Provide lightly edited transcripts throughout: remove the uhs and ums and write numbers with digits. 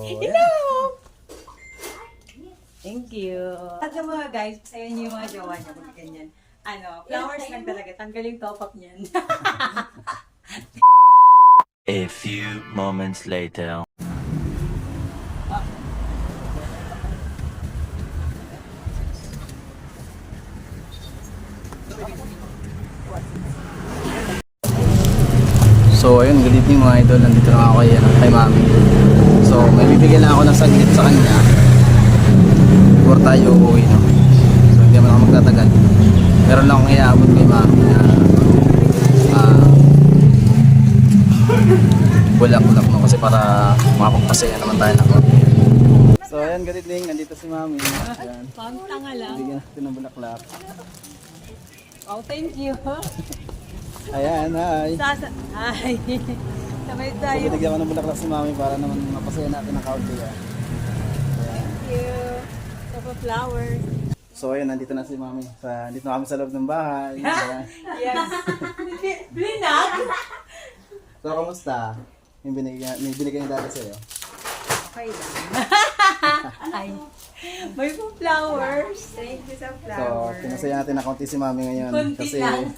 Hello! Thank you. At yung mga guys, sa'yo niyo yung mga jowa niyo, mga ganyan. Flowers lang talaga. Tanggaling top up niyan. A few moments later. So ayun, good evening mga idol. Nandito na ako kay Mami. So may bibigyan lang ako ng saglit sa kanya before tayo uuwi, no? So hindi naman ako magtatagal. Meron lang akong iaabot kay Mami na bulak-bulak, no? Kasi para makapagpasaya naman tayo ng konti. So ayan, good evening. Nandito si Mami. Ayan. Pang-tanga lang. Bigyan natin ng bulaklak. Oh, thank you. Ayan, hi. Hi. Sabay So tayo. binigyan ko ng bulaklak si Mami para naman mapasaya natin ng kaunti. Thank you. Sa flowers. So ayun, nandito na si Mami. Nandito na kami sa loob ng bahay. Ayan. Yes. Blinag? So kamusta? Yung binigay ni Daddy sa'yo? Okay lang. Ay. May po flowers. Thank you sa So flowers. pinasaya natin na kaunti si Mami ngayon. Kunti Kasi lang.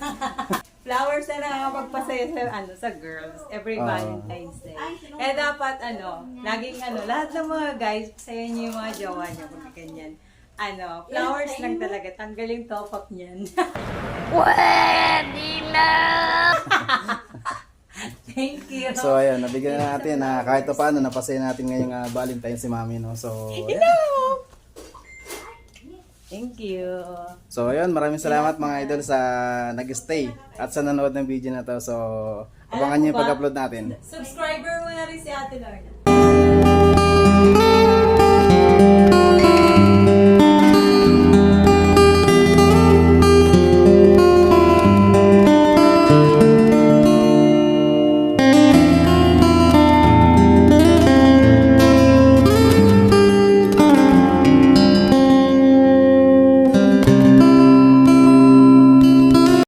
Flowers na nakakapagpasaya sa girls every Valentine's Day. Eh dapat laging lahat ng mga guys, saya niyo yung mga jowa niyo, mga ganyan. Flowers lang talaga, tanggaling top up niyan. Pwede na! Thank you. so ayun, nabigyan na natin na kahit pa paano napasaya natin ngayong Valentine's si Mami, no. So Hello! Thank you. So ayun, maraming salamat mga idol sa nag-stay at sa nanood ng video na to. So abangan niyo yung pag-upload natin. Subscriber mo na rin si Ate Lorna.